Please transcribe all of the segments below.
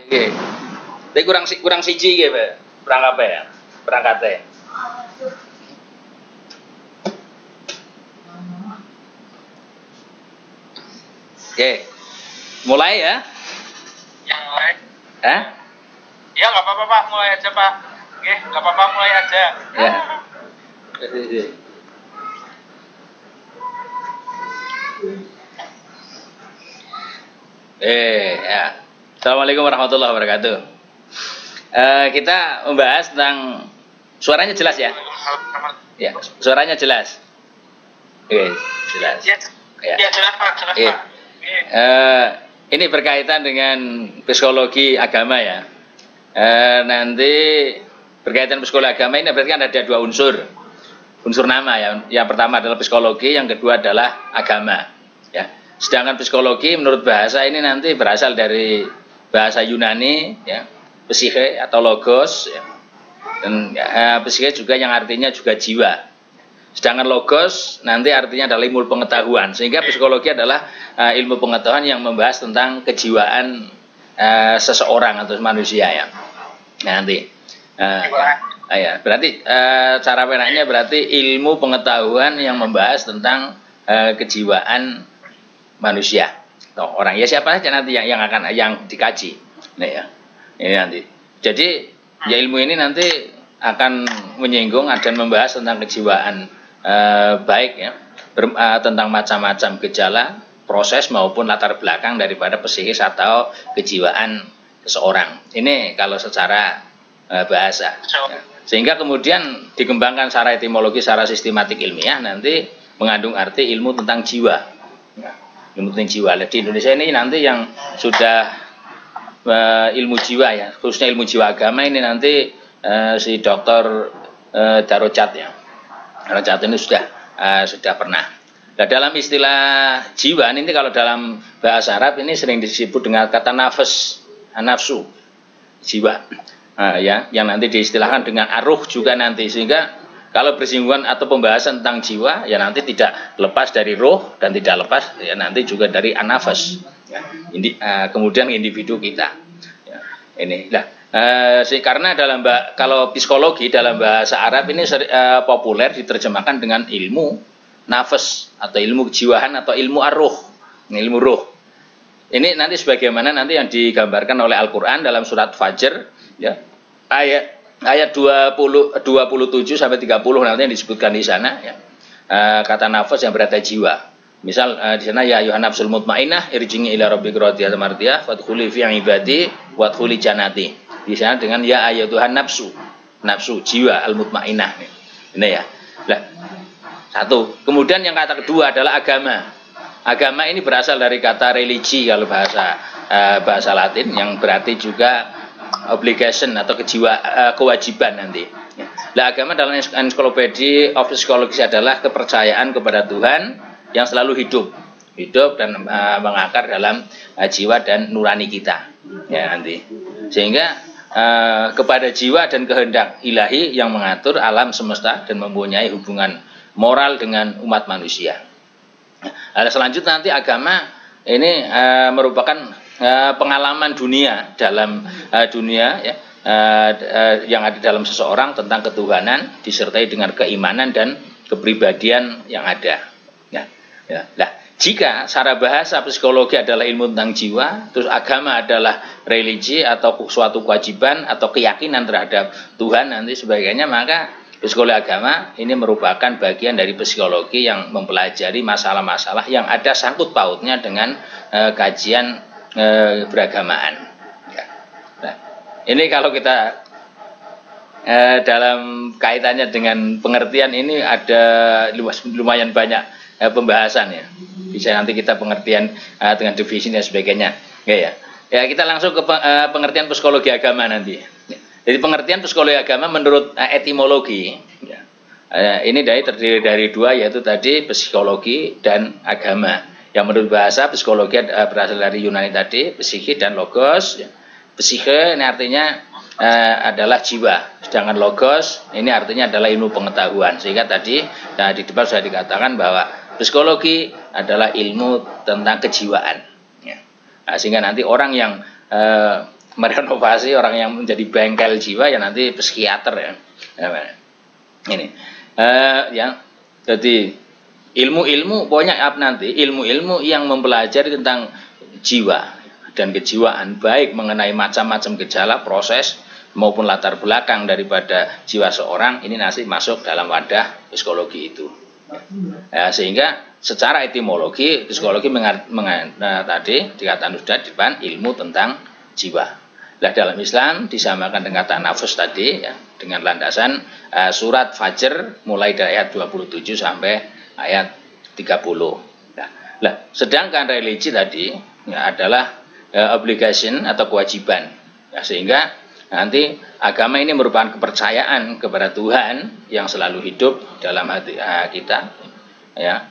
Nggih. Tapi kurang siji nggih, Pak. Perangkat ya. Perangkatnya. Oke. Mulai ya. Ya, mulai. Hah? Ya, nggak apa-apa, Pak. Mulai aja, Pak. Oke, nggak apa-apa, mulai aja. Ya. Ya. Assalamualaikum warahmatullahi wabarakatuh. Kita membahas tentang suaranya jelas ya? Ya, suaranya jelas. Oke, jelas. Ya, jelas, Pak. Jelas, Iya. Pak. Ini berkaitan dengan psikologi agama ya. Nanti berkaitan psikologi agama ini berarti kan ada dua unsur nama ya. Yang pertama adalah psikologi, yang kedua adalah agama. Ya. Sedangkan psikologi menurut bahasa ini nanti berasal dari bahasa Yunani, ya, psike atau logos, ya. Dan psike juga yang artinya juga jiwa. Sedangkan logos nanti artinya adalah ilmu pengetahuan, sehingga psikologi adalah ilmu pengetahuan yang membahas tentang kejiwaan seseorang atau manusia ya. Nanti ya, berarti cara penaknya berarti ilmu pengetahuan yang membahas tentang kejiwaan manusia atau orang ya, siapa saja nanti yang akan dikaji. Nah ya, ini nanti. Jadi ya ilmu ini nanti akan menyinggung dan membahas tentang kejiwaan baik ya, tentang macam-macam gejala, proses maupun latar belakang daripada psikis atau kejiwaan seseorang. Ini kalau secara bahasa. Ya. Sehingga kemudian dikembangkan secara etimologi, secara sistematik ilmiah nanti mengandung arti ilmu tentang jiwa. Ya. Ilmu tentang jiwa. Di Indonesia ini nanti yang sudah ilmu jiwa ya, khususnya ilmu jiwa agama ini nanti si Dr. Darojat ya. Darojat ini sudah pernah. Nah, dalam istilah jiwa ini kalau dalam bahasa Arab ini sering disebut dengan kata nafsu, jiwa. Ya, yang nanti diistilahkan dengan aruh juga nanti, sehingga kalau bersinggungan atau pembahasan tentang jiwa ya nanti tidak lepas dari roh dan tidak lepas ya nanti juga dari anafas. Ya. Kemudian individu kita. Ya, ini lah. Karena kalau psikologi dalam bahasa Arab ini populer diterjemahkan dengan ilmu nafas atau ilmu kejiwaan atau ilmu arruh, ilmu roh. Ini nanti sebagaimana nanti yang digambarkan oleh Al-Qur'an dalam surat Fajr ya. Ayat 27 sampai 30 nanti yang disebutkan di sana ya. Kata nafas yang berarti jiwa. Misal di sana ya ayuhan nafsul mutmainnah irji'i ila rabbika radiyatan mardiyah fadkhuli fi ibadi wadkhuli jannati. Di sana dengan ya ayatuhan nafsu jiwa al mutmainnah. Ini ya. Nah, satu. Kemudian yang kata kedua adalah agama. Agama ini berasal dari kata religi kalau bahasa Latin yang berarti juga obligation atau kewajiban nanti. Nah, agama dalam Encyclopedia of Psychology adalah kepercayaan kepada Tuhan yang selalu hidup dan mengakar dalam jiwa dan nurani kita. Ya nanti. Sehingga kepada jiwa dan kehendak ilahi yang mengatur alam semesta dan mempunyai hubungan moral dengan umat manusia. Nah, selanjutnya nanti agama ini merupakan pengalaman dunia dalam dunia ya, yang ada dalam seseorang tentang ketuhanan disertai dengan keimanan dan kepribadian yang ada. Ya. Nah, jika secara bahasa psikologi adalah ilmu tentang jiwa, terus agama adalah religi atau suatu kewajiban atau keyakinan terhadap Tuhan nanti sebagainya, maka psikologi agama ini merupakan bagian dari psikologi yang mempelajari masalah-masalah yang ada sangkut pautnya dengan kajian beragamaan. Ya. Nah, ini kalau kita dalam kaitannya dengan pengertian ini ada lumayan banyak pembahasan ya. Bisa nanti kita pengertian dengan definisi dan sebagainya. Ya. Kita langsung ke pengertian psikologi agama nanti. Ya. Jadi pengertian psikologi agama menurut etimologi ya, ini terdiri dari dua, yaitu tadi psikologi dan agama. Yang menurut bahasa psikologi berasal dari Yunani tadi, psike dan logos. Ya. Psike ini artinya adalah jiwa, sedangkan logos ini artinya adalah ilmu pengetahuan. Sehingga tadi di depan sudah dikatakan bahwa psikologi adalah ilmu tentang kejiwaan. Ya. Nah, sehingga nanti orang yang merenovasi orang yang menjadi bengkel jiwa ya nanti psikiater ya. Ini ya, jadi ilmu-ilmu banyak nanti ilmu-ilmu yang mempelajari tentang jiwa dan kejiwaan, baik mengenai macam-macam gejala, proses maupun latar belakang daripada jiwa seorang, ini nanti masuk dalam wadah psikologi itu. Ya, sehingga secara etimologi psikologi tadi dikatakan sudah di depan ilmu tentang jiwa. Nah, dalam Islam disamakan dengan kata nafs tadi ya, dengan landasan surat Fajr mulai dari ayat 27 sampai ayat 30. Nah, sedangkan religi tadi ya, adalah obligation atau kewajiban. Ya, sehingga nanti agama ini merupakan kepercayaan kepada Tuhan yang selalu hidup dalam hati kita ya,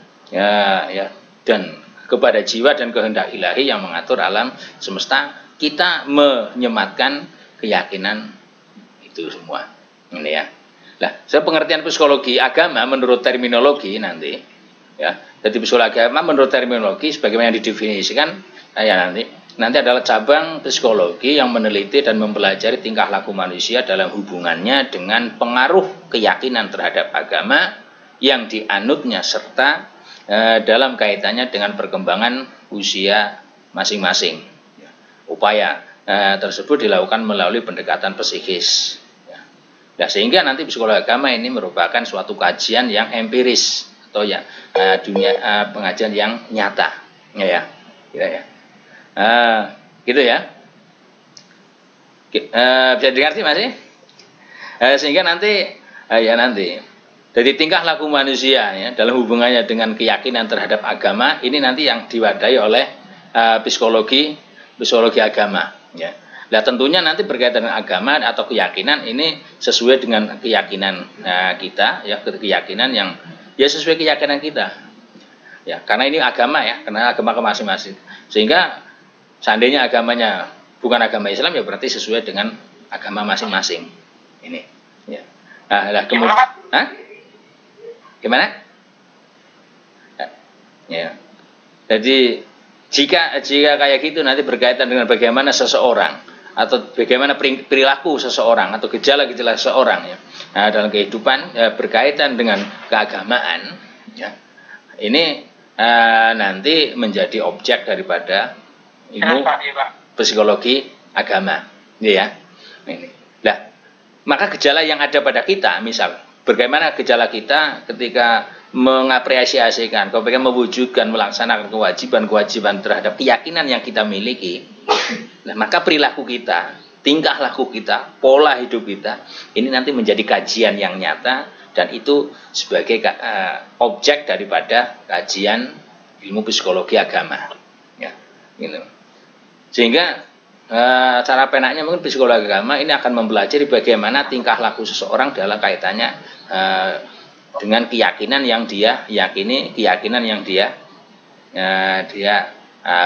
dan kepada jiwa dan kehendak ilahi yang mengatur alam semesta. Kita menyematkan keyakinan itu semua. Ini ya. Nah, pengertian psikologi agama menurut terminologi nanti ya. Jadi psikologi agama menurut terminologi sebagaimana yang didefinisikan ya nanti adalah cabang psikologi yang meneliti dan mempelajari tingkah laku manusia dalam hubungannya dengan pengaruh keyakinan terhadap agama yang dianutnya serta dalam kaitannya dengan perkembangan usia masing-masing. Upaya tersebut dilakukan melalui pendekatan psikis. Nah, sehingga nanti psikologi agama ini merupakan suatu kajian yang empiris atau ya dunia pengajian yang nyata, ya, gitu ya. Bisa dimengerti masih? Sehingga nanti dari tingkah laku manusia ya dalam hubungannya dengan keyakinan terhadap agama ini nanti yang diwadahi oleh psikologi agama ya. Nah, tentunya nanti berkaitan dengan agama atau keyakinan ini sesuai dengan keyakinan kita ya, keyakinan yang ya sesuai keyakinan kita. Ya, karena ini agama ya, karena agama masing-masing. Sehingga seandainya agamanya bukan agama Islam ya berarti sesuai dengan agama masing-masing. Ini ya. Nah, kemudian gimana? Ya. Jadi jika kayak gitu nanti berkaitan dengan bagaimana seseorang atau bagaimana perilaku seseorang atau gejala-gejala seseorang ya dalam kehidupan berkaitan dengan keagamaan ya, ini nanti menjadi objek daripada ilmu psikologi agama ya. Ini. Nah, maka gejala yang ada pada kita misal bagaimana gejala kita ketika mengapresiasikan, kemudian mewujudkan, melaksanakan kewajiban-kewajiban terhadap keyakinan yang kita miliki. Nah, maka perilaku kita, tingkah laku kita, pola hidup kita, ini nanti menjadi kajian yang nyata dan itu sebagai objek daripada kajian ilmu psikologi agama. Ya, gitu. Sehingga cara penaknya mungkin psikologi agama ini akan mempelajari bagaimana tingkah laku seseorang dalam kaitannya dengan keyakinan yang dia yakini, keyakinan yang dia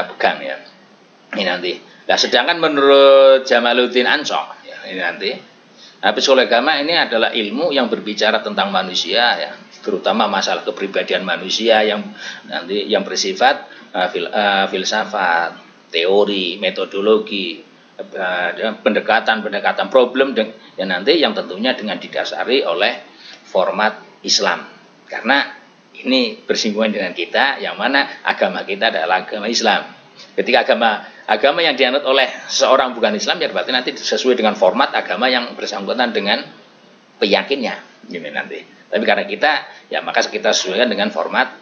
pegang ya. Ini nanti. Nah, sedangkan menurut Jamaluddin Ansor ya, ini nanti psikologi agama ini adalah ilmu yang berbicara tentang manusia ya, terutama masalah kepribadian manusia yang nanti yang bersifat filsafat, teori, metodologi, pendekatan problem yang nanti yang tentunya dengan didasari oleh format Islam, karena ini bersinggungan dengan kita yang mana agama kita adalah agama Islam. Ketika agama yang dianut oleh seorang bukan Islam ya berarti nanti sesuai dengan format agama yang bersangkutan dengan peyakinnya gini nanti. Tapi karena kita ya maka kita sesuaikan dengan format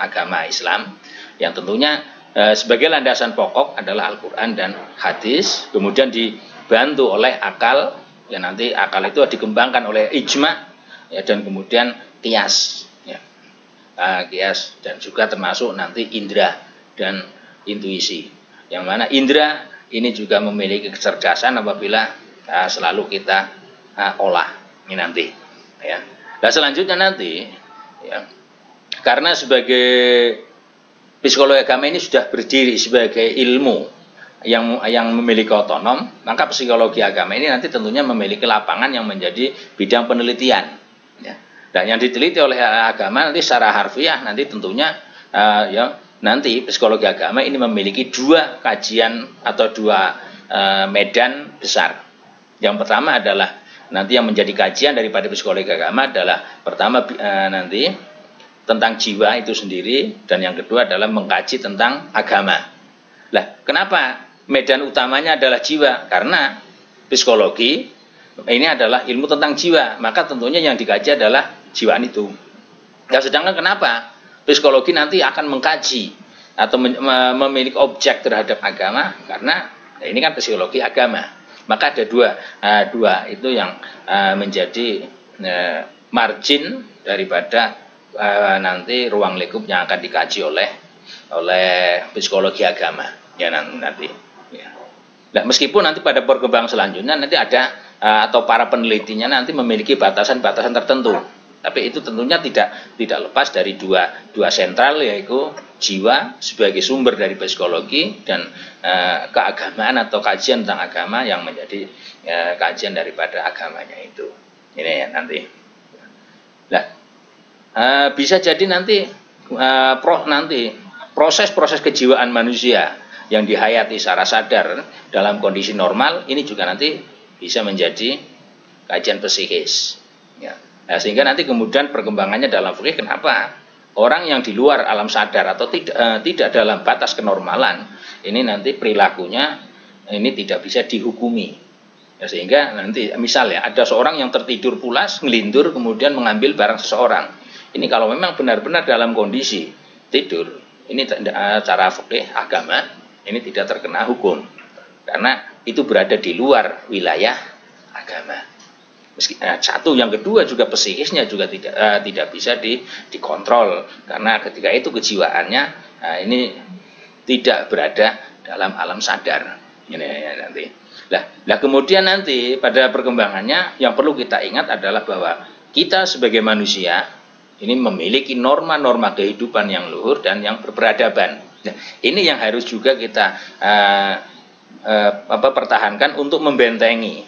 agama Islam yang tentunya sebagai landasan pokok adalah Al-Quran dan hadis, kemudian dibantu oleh akal ya, nanti akal itu dikembangkan oleh ijma ya, dan kemudian kias ya. Kias dan juga termasuk nanti indra dan intuisi, yang mana indra ini juga memiliki kecerdasan apabila selalu kita olah ini nanti ya. Nah, selanjutnya nanti ya, karena sebagai psikologi agama ini sudah berdiri sebagai ilmu yang memiliki otonom, maka psikologi agama ini nanti tentunya memiliki lapangan yang menjadi bidang penelitian ya. Dan yang diteliti oleh agama nanti secara harfiah nanti tentunya ya nanti psikologi agama ini memiliki dua kajian atau dua medan besar. Yang pertama adalah nanti yang menjadi kajian daripada psikologi agama adalah pertama nanti tentang jiwa itu sendiri, dan yang kedua adalah mengkaji tentang agama. Lah, kenapa medan utamanya adalah jiwa? Karena psikologi ini adalah ilmu tentang jiwa, maka tentunya yang dikaji adalah jiwaan itu. Nah, sedangkan kenapa psikologi nanti akan mengkaji atau memiliki objek terhadap agama? Karena ini kan psikologi agama. Maka ada dua itu yang menjadi margin daripada nanti ruang lingkup yang akan dikaji oleh psikologi agama ya nanti. Ya. Nah, meskipun nanti pada perkembangan selanjutnya nanti ada atau para penelitinya nanti memiliki batasan-batasan tertentu, tapi itu tentunya tidak lepas dari dua sentral, yaitu jiwa sebagai sumber dari psikologi dan keagamaan atau kajian tentang agama yang menjadi kajian daripada agamanya itu. Ini ya nanti. Nah, bisa jadi nanti proses-proses kejiwaan manusia yang dihayati secara sadar dalam kondisi normal ini juga nanti bisa menjadi kajian psikis. Ya. Nah, sehingga nanti kemudian perkembangannya dalam fikih, kenapa orang yang di luar alam sadar atau tidak dalam batas kenormalan ini nanti perilakunya ini tidak bisa dihukumi. Ya, sehingga nanti misalnya ada seorang yang tertidur pulas, ngelindur kemudian mengambil barang seseorang. Ini kalau memang benar-benar dalam kondisi tidur, ini cara fikih agama ini tidak terkena hukum. Karena itu berada di luar wilayah agama. Satu, yang kedua juga psikisnya juga tidak bisa dikontrol, karena ketika itu kejiwaannya ini tidak berada dalam alam sadar. Ini ya, nanti. Nah, kemudian nanti pada perkembangannya yang perlu kita ingat adalah bahwa kita sebagai manusia ini memiliki norma-norma kehidupan yang luhur dan yang berperadaban. Nah, ini yang harus juga kita pertahankan untuk membentengi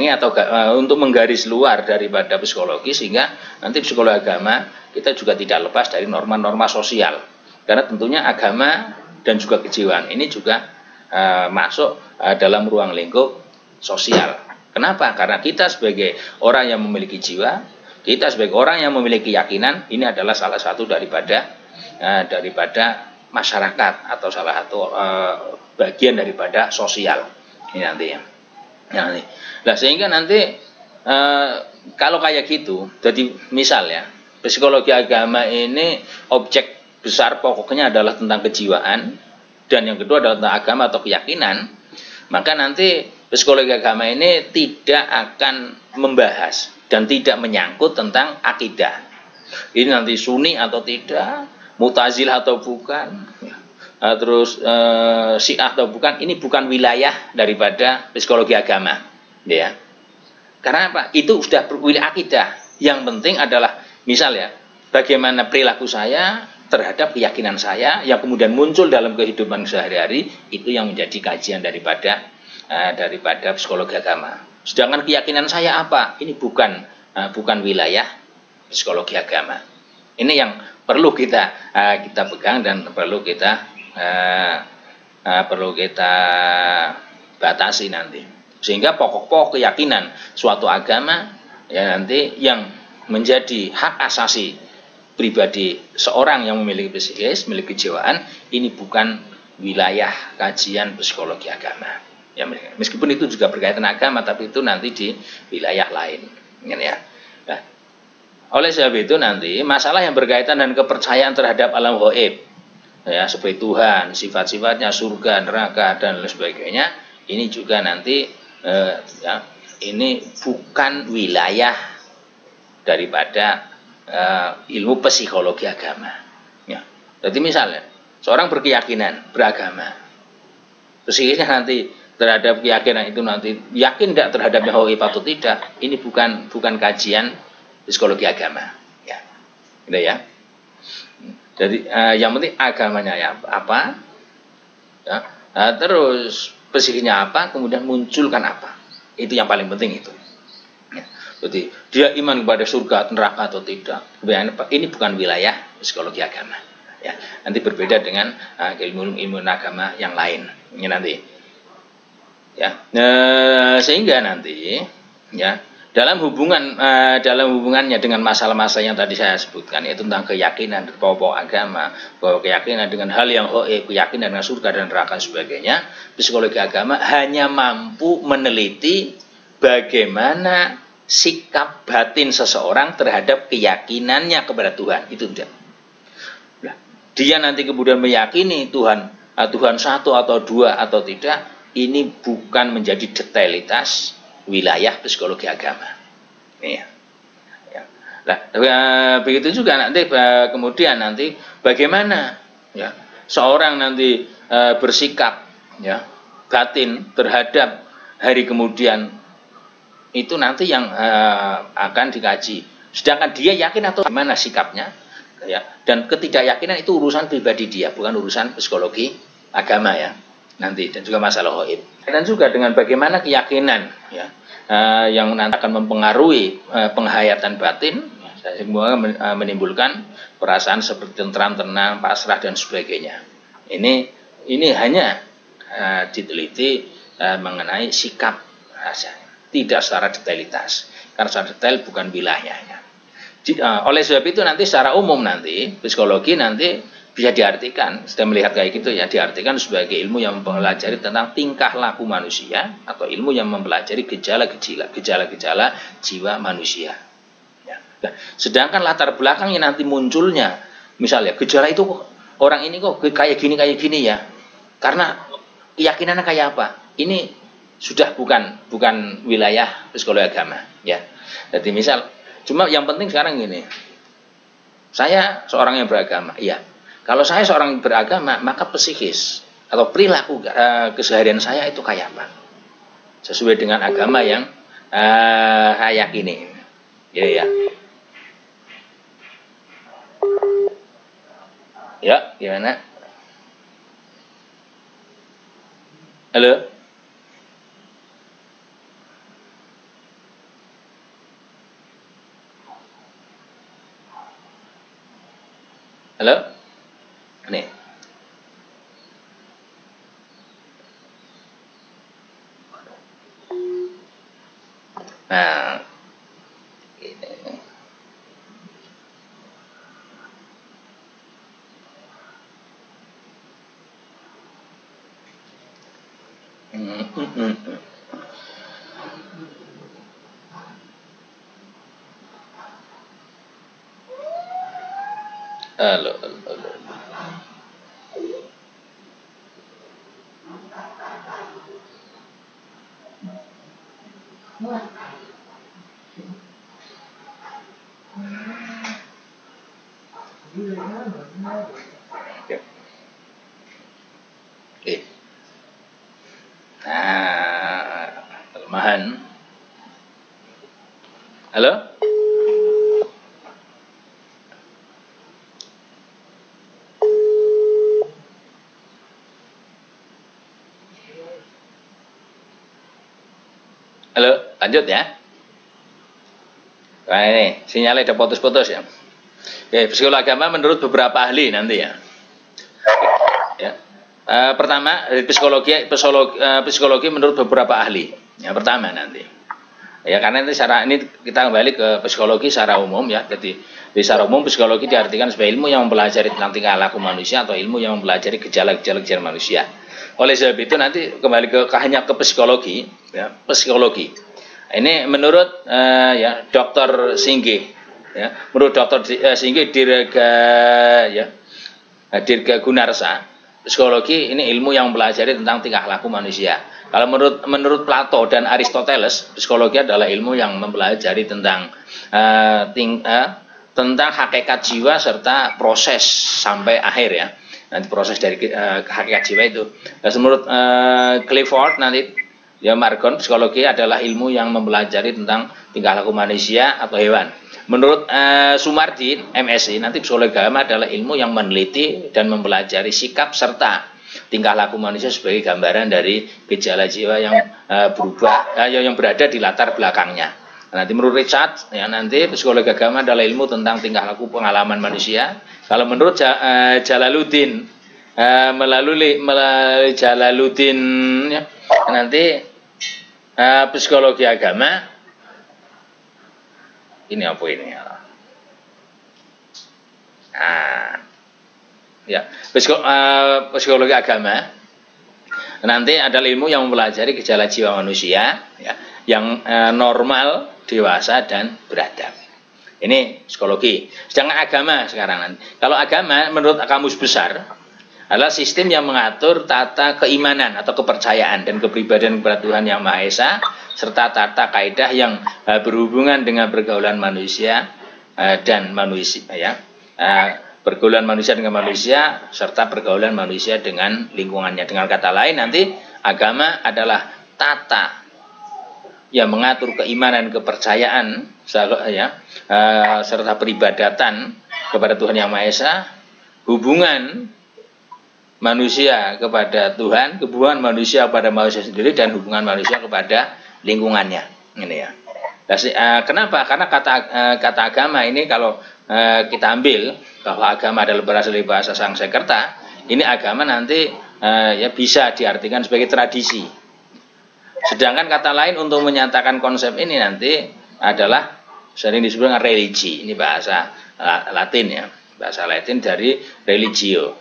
atau untuk menggaris luar daripada psikologi, sehingga nanti psikologi agama kita juga tidak lepas dari norma-norma sosial, karena tentunya agama dan juga kejiwaan ini juga masuk dalam ruang lingkup sosial. Kenapa? Karena kita sebagai orang yang memiliki jiwa, kita sebagai orang yang memiliki keyakinan, ini adalah salah satu daripada masyarakat atau salah satu bagian daripada sosial ini nanti ya. Nah, sehingga nanti kalau kayak gitu, jadi misalnya psikologi agama ini objek besar pokoknya adalah tentang kejiwaan, dan yang kedua adalah tentang agama atau keyakinan, maka nanti psikologi agama ini tidak akan membahas dan tidak menyangkut tentang akidah. Ini nanti Sunni atau tidak, Mu'tazilah atau bukan, terus Syiah atau bukan, ini bukan wilayah daripada psikologi agama, ya. Karena apa? Itu sudah wilayah akidah. Yang penting adalah misalnya bagaimana perilaku saya terhadap keyakinan saya yang kemudian muncul dalam kehidupan sehari-hari, itu yang menjadi kajian daripada psikologi agama. Sedangkan keyakinan saya apa? Ini bukan wilayah psikologi agama. Ini yang perlu kita pegang dan perlu kita batasi nanti, sehingga pokok-pokok keyakinan suatu agama ya nanti yang menjadi hak asasi pribadi seorang yang memiliki psikis, memiliki kejiwaan, ini bukan wilayah kajian psikologi agama. Ya, meskipun itu juga berkaitan agama, tapi itu nanti di wilayah lain, ya. Nah, oleh sebab itu nanti masalah yang berkaitan dengan kepercayaan terhadap alam gaib, ya, seperti Tuhan, sifat-sifatnya, surga, neraka dan lain sebagainya, ini juga nanti ya, ini bukan wilayah daripada ilmu psikologi agama. Ya. Jadi misalnya seorang berkeyakinan, beragama, psikisnya nanti terhadap keyakinan itu nanti yakin tidak terhadap gaib atau tidak, ini bukan kajian psikologi agama. Ya, gitu ya. Jadi yang penting agamanya ya apa, ya, terus psikisnya apa, kemudian munculkan apa, itu yang paling penting itu. Ya. Jadi dia iman kepada surga, neraka atau tidak, ini bukan wilayah psikologi agama. Ya, nanti berbeda dengan ilmu agama yang lain. Ini nanti. Ya, sehingga nanti ya dalam hubungannya dengan masalah-masalah yang tadi saya sebutkan, yaitu tentang keyakinan pokok agama, bahwa keyakinan dengan hal yang keyakinan dengan surga dan neraka dan sebagainya, psikologi agama hanya mampu meneliti bagaimana sikap batin seseorang terhadap keyakinannya kepada Tuhan. Itu tidak. Nah, dia nanti kemudian meyakini Tuhan satu atau dua atau tidak, ini bukan menjadi detailitas wilayah psikologi agama. Ya. Nah, begitu juga nanti kemudian nanti bagaimana ya seorang nanti bersikap ya batin terhadap hari kemudian, itu nanti yang akan dikaji. Sedangkan dia yakin atau gimana sikapnya ya, dan ketidakyakinan itu urusan pribadi dia, bukan urusan psikologi agama ya nanti, dan juga masalah gaib. Dan juga dengan bagaimana keyakinan ya yang nanti akan mempengaruhi penghayatan batin, semua menimbulkan perasaan seperti tentram, tenang, pasrah dan sebagainya. Ini hanya diteliti mengenai sikap rasanya, tidak secara detailitas, karena secara detail bukan wilayahnya. Oleh sebab itu nanti secara umum nanti psikologi nanti bisa diartikan, sudah melihat kayak gitu ya, diartikan sebagai ilmu yang mempelajari tentang tingkah laku manusia, atau ilmu yang mempelajari gejala-gejala jiwa manusia. Ya. Nah, sedangkan latar belakangnya nanti munculnya, misalnya gejala itu orang ini kok kayak gini ya, karena keyakinannya kayak apa? Ini sudah bukan wilayah psikologi agama. Ya. Jadi misal, cuma yang penting sekarang gini, saya seorang yang beragama, iya. Kalau saya seorang yang beragama, maka psikis atau perilaku keseharian saya itu kayak apa? Sesuai dengan agama yang saya yakini. Ya. Ya, gimana? Halo? Halo? Nih. Nah, ini. Halo. Nah, kelemahan. Halo? Halo, lanjut ya. Nah ini, sinyalnya ada putus-putus ya. Oke, psikologi agama menurut beberapa ahli nanti ya. Ya. Pertama, psikologi menurut beberapa ahli. Yang pertama nanti. Ya, karena ini kita kembali ke psikologi secara umum ya. Jadi secara umum psikologi diartikan sebagai ilmu yang mempelajari tentang tingkah laku manusia atau ilmu yang mempelajari gejala-gejala manusia. Oleh sebab itu nanti kembali hanya ke psikologi, ya, psikologi. Ini menurut ya Dr. Singgih, ya, menurut Dr. Singgih Dirga Gunarsa, psikologi ini ilmu yang mempelajari tentang tingkah laku manusia. Kalau menurut Plato dan Aristoteles, psikologi adalah ilmu yang mempelajari tentang tentang hakikat jiwa serta proses sampai akhir ya. Nanti proses dari hakikat jiwa itu. Dan menurut Clifford nanti ya Margon, psikologi adalah ilmu yang mempelajari tentang tingkah laku manusia atau hewan. Menurut Sumardi, MSc, nanti psikologi agama adalah ilmu yang meneliti dan mempelajari sikap serta tingkah laku manusia sebagai gambaran dari gejala jiwa yang berubah, yang berada di latar belakangnya. Nanti menurut Richard, ya nanti psikologi agama adalah ilmu tentang tingkah laku pengalaman manusia. Kalau menurut Jalaluddin, melalui Jalaluddin, ya, nanti Psikologi agama ini apa ini? Ya, psikologi agama nanti adalah ilmu yang mempelajari gejala jiwa manusia ya, yang normal, dewasa dan beradab. Ini psikologi. Sedangkan agama sekarang nanti. Kalau agama menurut kamus besar adalah sistem yang mengatur tata keimanan atau kepercayaan dan kepribadian kepada Tuhan Yang Maha Esa serta tata kaidah yang berhubungan dengan pergaulan manusia dan manusia ya. Pergaulan manusia dengan manusia serta pergaulan manusia dengan lingkungannya. Dengan kata lain nanti agama adalah tata yang mengatur keimanan, kepercayaan ya, serta peribadatan kepada Tuhan Yang Maha Esa, hubungan manusia kepada Tuhan, hubungan manusia kepada manusia sendiri dan hubungan manusia kepada lingkungannya. Ini ya. Kenapa? Karena kata agama ini kalau kita ambil bahwa agama adalah berasal dari bahasa Sanskerta, ini agama nanti ya bisa diartikan sebagai tradisi. Sedangkan kata lain untuk menyatakan konsep ini nanti adalah sering disebut dengan religi. Ini bahasa Latin ya, bahasa Latin dari religio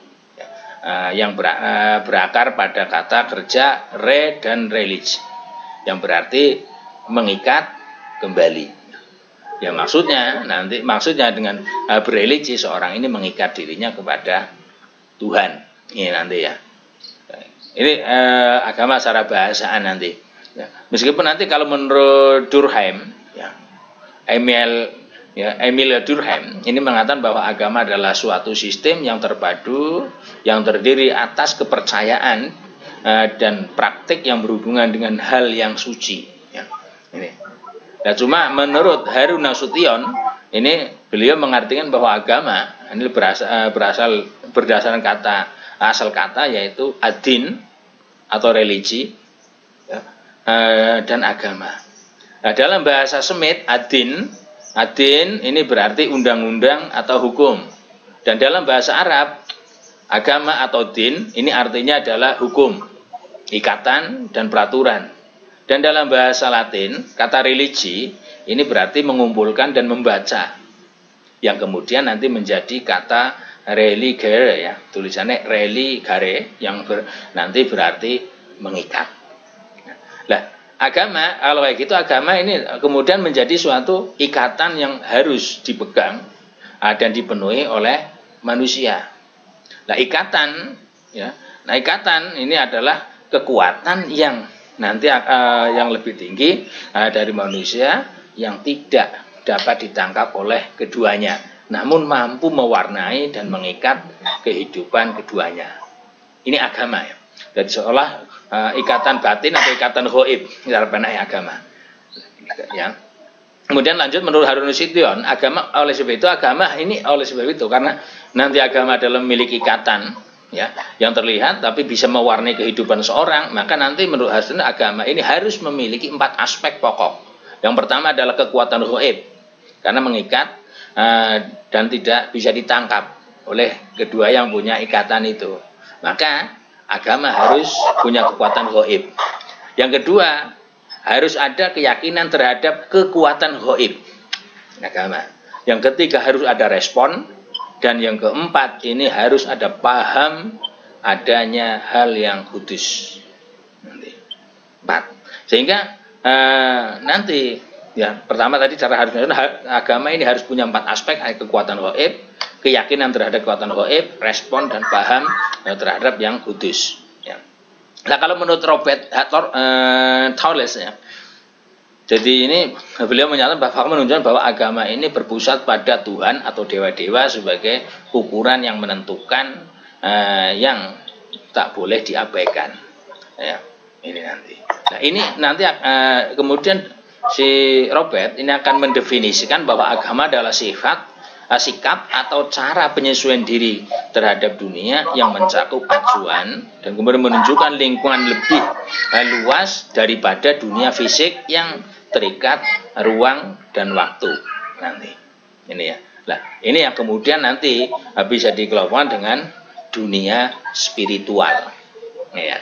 yang berakar pada kata kerja re dan relig, yang berarti mengikat kembali. Ya maksudnya dengan berreligi seorang ini mengikat dirinya kepada Tuhan. Ini nanti ya. Ini agama secara bahasaan nanti. Ya. Meskipun nanti kalau menurut Durkheim, ya, Emil Durkheim ini mengatakan bahwa agama adalah suatu sistem yang terpadu, yang terdiri atas kepercayaan dan praktik yang berhubungan dengan hal yang suci. Ya. Ini. Nah, cuma menurut Heru Nasution ini beliau mengartikan bahwa agama ini berasal berdasarkan asal kata yaitu adin atau religi ya, dan agama. Nah, dalam bahasa Semit adin ini berarti undang-undang atau hukum, dan dalam bahasa Arab agama atau din ini artinya adalah hukum, ikatan dan peraturan. Dan dalam bahasa Latin, kata religi ini berarti mengumpulkan dan membaca, yang kemudian nanti menjadi kata religare ya, tulisannya religare yang nanti berarti mengikat. Nah, agama kalau kayak gitu agama ini kemudian menjadi suatu ikatan yang harus dipegang dan dipenuhi oleh manusia. Nah, ikatan ini adalah kekuatan yang nanti yang lebih tinggi dari manusia yang tidak dapat ditangkap oleh keduanya, namun mampu mewarnai dan mengikat kehidupan keduanya. Ini agama ya. Jadi seolah ikatan batin atau ikatan ghaib dalam agama. Ya. Kemudian lanjut menurut Harun Nasution, agama oleh sebab itu karena nanti agama adalah memiliki ikatan ya, yang terlihat tapi bisa mewarnai kehidupan seorang, maka nanti menurut Hasan agama ini harus memiliki 4 aspek pokok. Yang pertama adalah kekuatan ghaib karena mengikat dan tidak bisa ditangkap oleh kedua yang punya ikatan itu, maka agama harus punya kekuatan ghaib. Yang kedua harus ada keyakinan terhadap kekuatan ghaib agama. Yang ketiga harus ada respon. Dan yang keempat ini harus ada paham adanya hal yang kudus. Nanti 4. Sehingga nanti ya pertama tadi cara harus agama ini harus punya 4 aspek, kekuatan ghaib, keyakinan terhadap kekuatan ghaib, respon dan paham terhadap yang kudus. Ya. Nah kalau menurut Robert Thales ya. Jadi ini beliau menunjukkan bahwa agama ini berpusat pada Tuhan atau dewa-dewa sebagai ukuran yang menentukan yang tak boleh diabaikan. Ya, ini nanti. Nah ini nanti kemudian si Robert ini akan mendefinisikan bahwa agama adalah sikap atau cara penyesuaian diri terhadap dunia yang mencakup acuan dan kemudian menunjukkan lingkungan lebih luas daripada dunia fisik yang terikat ruang dan waktu nanti. Ini ya. Nah, ini yang kemudian nanti bisa dikelompokkan dengan dunia spiritual. Ya.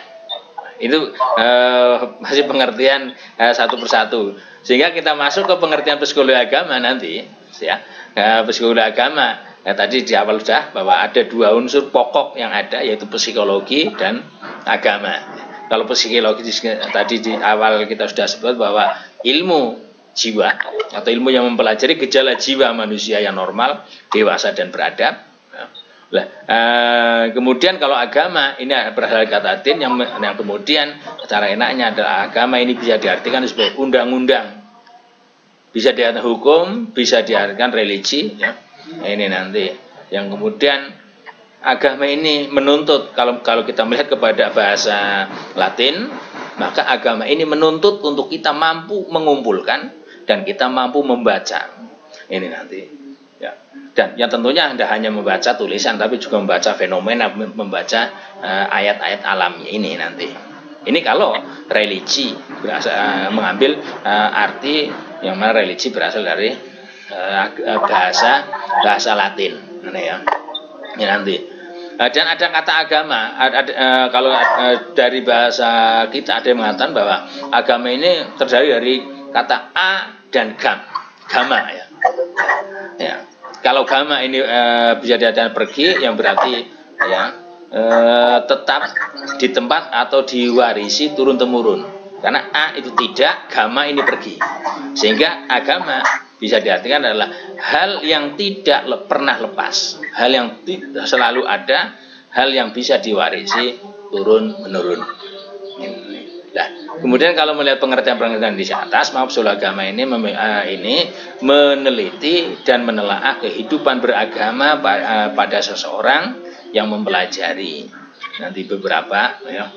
Itu masih pengertian satu persatu. Sehingga kita masuk ke pengertian psikologi agama nanti, ya. Psikologi agama tadi di awal sudah bahwa ada dua unsur pokok yang ada, yaitu psikologi dan agama. Kalau psikologi tadi di awal kita sudah sebut bahwa ilmu jiwa atau ilmu yang mempelajari gejala jiwa manusia yang normal, dewasa dan beradab. Nah, kemudian kalau agama ini berasal dari kata din yang kemudian secara enaknya adalah agama ini bisa diartikan sebagai undang-undang, bisa diartikan hukum, bisa diartikan religi, ya. Ini nanti yang kemudian agama ini menuntut, kalau kita melihat kepada bahasa Latin, maka agama ini menuntut untuk kita mampu mengumpulkan dan kita mampu membaca. Ini nanti, ya. Dan yang tentunya tidak hanya membaca tulisan, tapi juga membaca fenomena, membaca ayat-ayat alamnya ini nanti. Ini kalau religi mengambil arti yang mana religi berasal dari bahasa Latin, ya. Ini nanti. Dan ada kata agama, kalau dari bahasa kita ada yang mengatakan bahwa agama ini terdiri dari kata a dan gama, ya. Ya. Kalau gama ini bisa diartikan pergi, yang berarti ya tetap di tempat atau diwarisi turun temurun. Karena a itu tidak, gama ini pergi. Sehingga agama bisa diartikan adalah hal yang tidak pernah lepas, hal yang selalu ada, hal yang bisa diwarisi turun menurun. Nah, kemudian kalau melihat pengertian-pengertian di atas, psikologi agama ini meneliti dan menelaah kehidupan beragama pada seseorang yang mempelajari nanti beberapa, ya,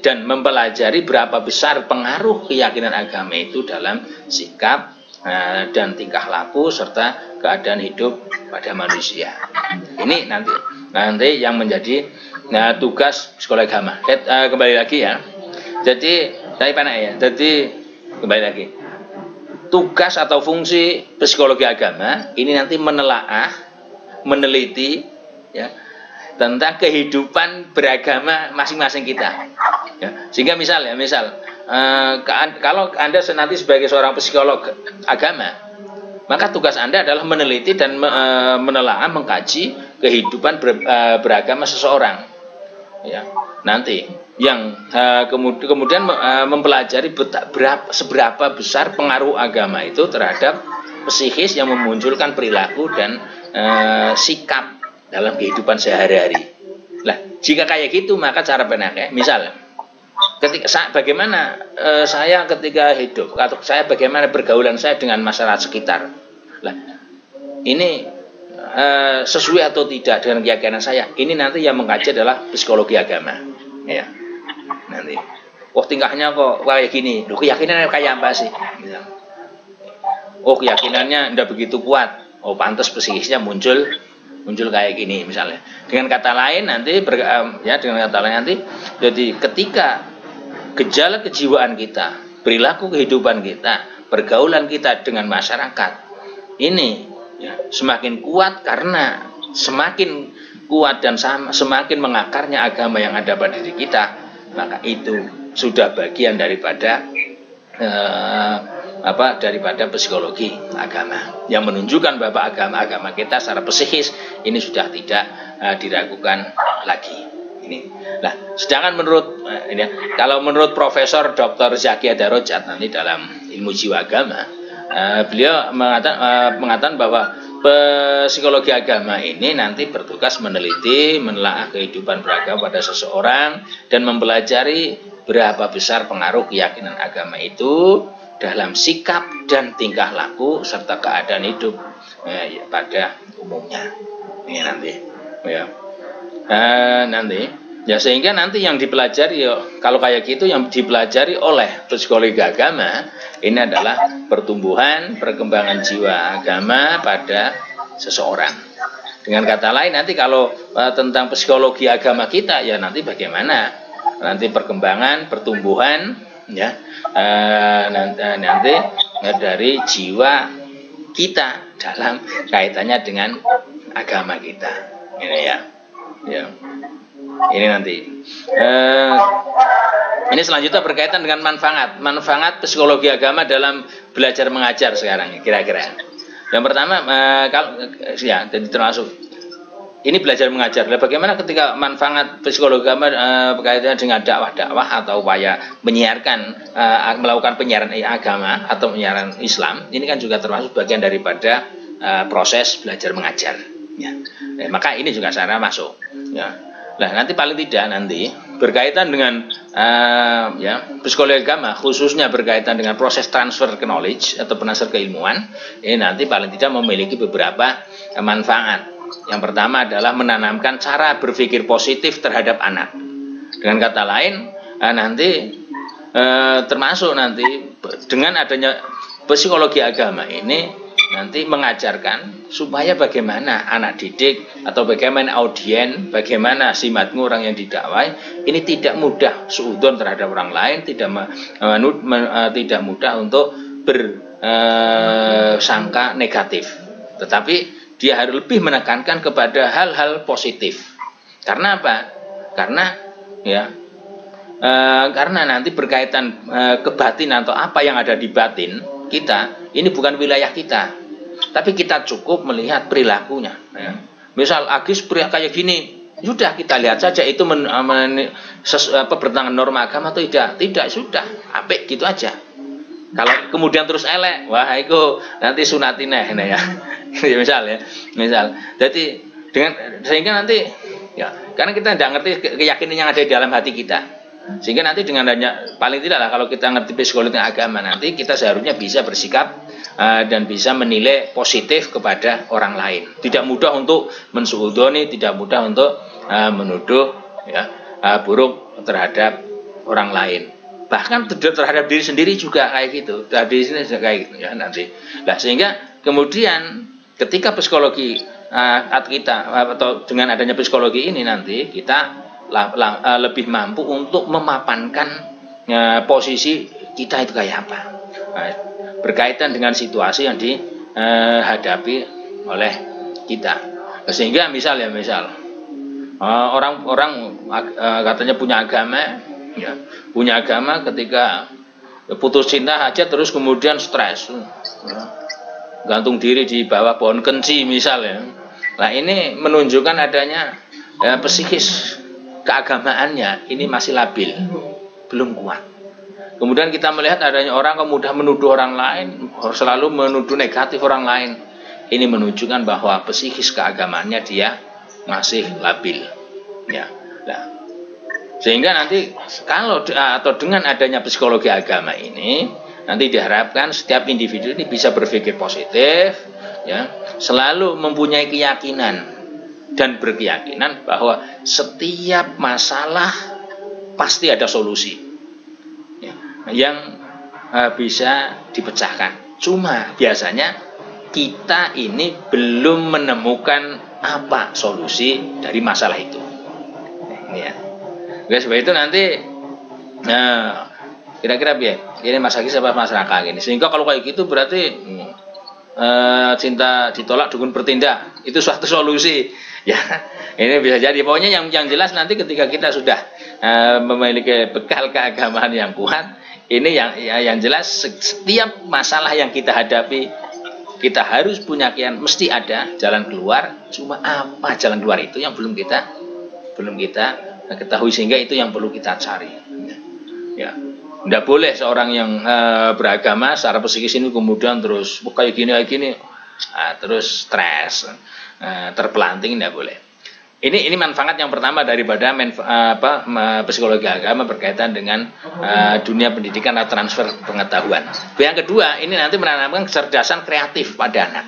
dan mempelajari berapa besar pengaruh keyakinan agama itu dalam sikap dan tingkah laku serta keadaan hidup pada manusia. Ini nanti yang menjadi tugas psikologi agama. Kembali lagi, ya. Jadi dari mana ya? Jadi kembali lagi, tugas atau fungsi psikologi agama ini nanti menelaah, meneliti, ya, tentang kehidupan beragama masing-masing kita. Ya. Sehingga misal kalau Anda nanti sebagai seorang psikolog agama, maka tugas Anda adalah meneliti dan menelaah, mengkaji kehidupan beragama seseorang. Ya, nanti yang kemudian mempelajari seberapa besar pengaruh agama itu terhadap psikis yang memunculkan perilaku dan sikap dalam kehidupan sehari-hari. Lah, jika kayak gitu maka cara penaknya, misal bagaimana saya ketika hidup atau saya bagaimana pergaulan saya dengan masyarakat sekitar. Lah, ini sesuai atau tidak dengan keyakinan saya. Ini nanti yang mengkaji adalah psikologi agama, ya. Nanti, tingkahnya kok kayak gini. Loh, keyakinannya kayak apa sih? Keyakinannya tidak begitu kuat. Pantas psikisnya muncul kayak gini misalnya. Dengan kata lain nanti jadi ketika gejala kejiwaan kita, perilaku kehidupan kita, pergaulan kita dengan masyarakat ini, ya, semakin kuat karena semakin kuat dan semakin mengakarnya agama yang ada pada diri kita, maka itu sudah bagian daripada daripada psikologi agama yang menunjukkan bahwa agama kita secara psikis ini sudah tidak diragukan lagi. Ini. Nah, sedangkan kalau menurut Profesor Dr. Zaki Adarojat nanti dalam ilmu jiwa agama, beliau mengatakan bahwa psikologi agama ini nanti bertugas meneliti, menelaah kehidupan beragama pada seseorang dan mempelajari berapa besar pengaruh keyakinan agama itu dalam sikap dan tingkah laku serta keadaan hidup pada umumnya. Ini nanti, ya. Sehingga nanti yang dipelajari, kalau kayak gitu yang dipelajari oleh psikologi agama ini adalah pertumbuhan, perkembangan jiwa agama pada seseorang. Dengan kata lain nanti kalau tentang psikologi agama kita, ya nanti bagaimana nanti perkembangan, pertumbuhan, ya, nanti dari jiwa kita dalam kaitannya dengan agama kita, ini ya. Ini nanti. Ini selanjutnya berkaitan dengan manfaat psikologi agama dalam belajar mengajar sekarang kira-kira. Yang pertama kalau ya jadi termasuk ini belajar mengajar. Bagaimana ketika manfaat psikologi agama berkaitan dengan dakwah atau upaya menyiarkan melakukan penyiaran agama atau penyiaran Islam, ini kan juga termasuk bagian daripada proses belajar mengajar. Ya. Maka ini juga sana masuk. Ya. Nah, nanti paling tidak nanti berkaitan dengan ya psikologi agama, khususnya berkaitan dengan proses transfer knowledge atau transfer keilmuan, ini nanti paling tidak memiliki beberapa manfaat. Yang pertama adalah menanamkan cara berpikir positif terhadap anak. Dengan kata lain, nanti termasuk nanti dengan adanya psikologi agama ini nanti mengajarkan supaya bagaimana anak didik atau bagaimana audien, bagaimana si matmu orang yang didakwai ini tidak mudah suudzon terhadap orang lain, tidak mudah untuk bersangka negatif, tetapi dia harus lebih menekankan kepada hal-hal positif. Karena apa? Karena ya karena nanti berkaitan kebatinan atau apa yang ada di batin kita, ini bukan wilayah kita, tapi kita cukup melihat perilakunya. Ya. Misal Agis kayak gini, sudah kita lihat saja itu bertentangan norma agama atau tidak. Tidak, sudah, apik gitu aja. Kalau kemudian terus elek, wah itu nanti sunatineh ya. Misal. Jadi sehingga nanti ya, karena kita tidak ngerti keyakinan yang ada di dalam hati kita. Sehingga nanti dengan adanya paling tidak lah kalau kita ngerti psikologi agama nanti kita seharusnya bisa bersikap dan bisa menilai positif kepada orang lain. Tidak mudah untuk mensuudoni, tidak mudah untuk menuduh ya, buruk terhadap orang lain. Bahkan terhadap diri sendiri juga kayak gitu. Terhadap diri sendiri juga kayak gitu ya nanti. Nah, sehingga kemudian ketika psikologi kita atau dengan adanya psikologi ini nanti kita lebih mampu untuk memapankan posisi kita itu kayak apa, berkaitan dengan situasi yang dihadapi oleh kita. Sehingga misal orang-orang katanya punya agama ketika putus cinta aja terus kemudian stres, gantung diri di bawah pohon kenci misalnya. Nah ini menunjukkan adanya psikis keagamaannya ini masih labil, belum kuat. Kemudian kita melihat adanya orang yang mudah menuduh orang lain, selalu menuduh negatif orang lain. Ini menunjukkan bahwa psikis keagamaannya dia masih labil. Ya. Nah, sehingga nanti kalau atau dengan adanya psikologi agama ini, nanti diharapkan setiap individu ini bisa berpikir positif, ya, selalu mempunyai keyakinan dan berkeyakinan bahwa setiap masalah pasti ada solusi ya, yang bisa dipecahkan. Cuma biasanya kita ini belum menemukan apa solusi dari masalah itu. Ya. Sebab itu nanti kira-kira biar ini Mas Agis apa masyarakat ini. Sehingga kalau kayak gitu berarti cinta ditolak dukun bertindak itu suatu solusi. Ya, ini bisa jadi. Pokoknya yang jelas nanti ketika kita sudah memiliki bekal keagamaan yang kuat, ini yang jelas setiap masalah yang kita hadapi kita harus punya keyakinan mesti ada jalan keluar. Cuma apa jalan keluar itu yang belum kita ketahui, sehingga itu yang perlu kita cari. Ya, tidak boleh seorang yang beragama secara psikis ini kemudian terus kayak gini, terus stres. Terpelanting, tidak boleh. Ini manfaat yang pertama daripada psikologi agama berkaitan dengan dunia pendidikan atau transfer pengetahuan. Yang kedua, ini nanti menanamkan kecerdasan kreatif pada anak.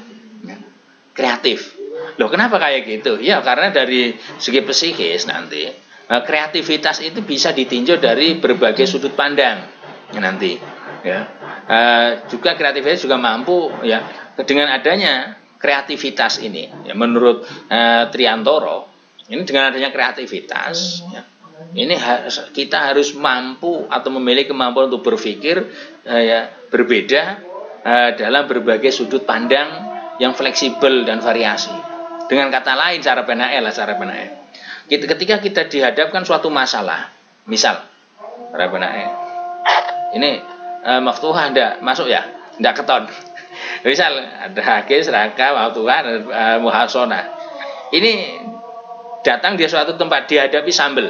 Kreatif. Loh, kenapa kayak gitu? Ya, karena dari segi psikis nanti kreativitas itu bisa ditinjau dari berbagai sudut pandang nanti. Ya. Juga kreativitas juga mampu ya dengan adanya kreativitas ini ya, menurut Triantoro ini dengan adanya kreativitas ya, ini kita harus mampu atau memiliki kemampuan untuk berpikir ya, berbeda dalam berbagai sudut pandang yang fleksibel dan variasi. Dengan kata lain cara PNL. ketika kita dihadapkan suatu masalah, misal ini maftuhah ndak masuk ya, ndak keton. Misal ada hakis, raka, maftuhah, muhasona. Ini datang di suatu tempat dihadapi sambel.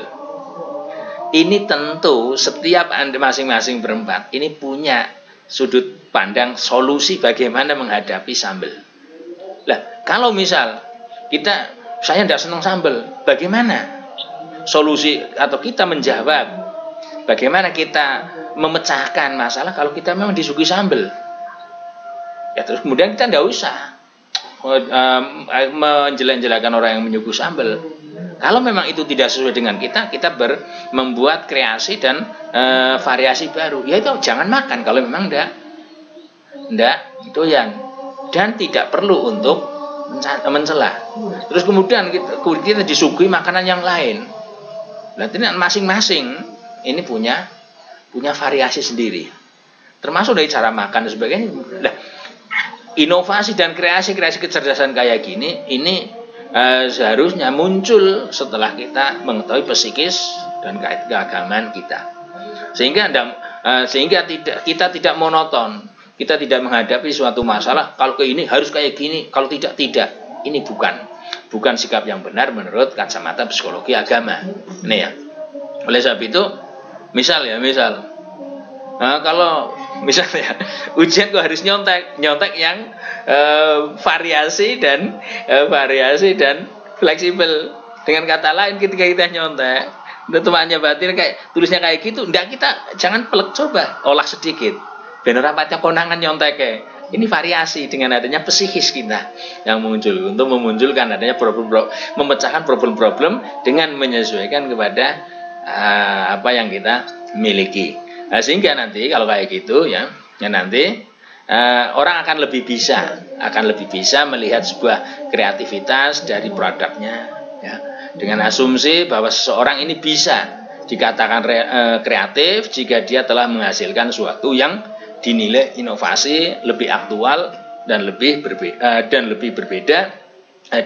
Ini tentu setiap Anda masing-masing berempat ini punya sudut pandang solusi bagaimana menghadapi sambel. Lah, kalau misal saya tidak senang sambel, bagaimana solusi atau kita menjawab, bagaimana kita memecahkan masalah kalau kita memang disuguhi sambel? Ya terus kemudian kita tidak usah menjelek-jelekan orang yang menyuguhi sambel. Kalau memang itu tidak sesuai dengan kita membuat kreasi dan variasi baru. Ya itu jangan makan kalau memang ndak doyan, dan tidak perlu untuk mencela. Terus kemudian kita disuguhi makanan yang lain. Berarti masing-masing ini punya variasi sendiri. Termasuk dari cara makan dan sebagainya. Nah, inovasi dan kreasi kecerdasan kayak gini ini seharusnya muncul setelah kita mengetahui psikis dan keagamaan kita, sehingga kita tidak monoton, kita tidak menghadapi suatu masalah kalau ke ini harus kayak gini, kalau tidak. Ini bukan sikap yang benar menurut kacamata psikologi agama. Ini ya. Oleh sebab itu, misal kalau misalnya ujian kok harus nyontek yang variasi dan fleksibel. Dengan kata lain, ketika kita nyontek, temannya batin kayak tulisnya kayak gitu, jangan pelek, coba olah sedikit. Bener rapatnya konangan nyontek ini variasi dengan adanya psikis kita yang muncul untuk memunculkan adanya memecahkan problem-problem dengan menyesuaikan kepada apa yang kita miliki. Nah, sehingga nanti kalau kayak gitu ya nanti orang akan lebih bisa melihat sebuah kreativitas dari produknya ya, dengan asumsi bahwa seseorang ini bisa dikatakan kreatif jika dia telah menghasilkan sesuatu yang dinilai inovasi, lebih aktual dan lebih berbeda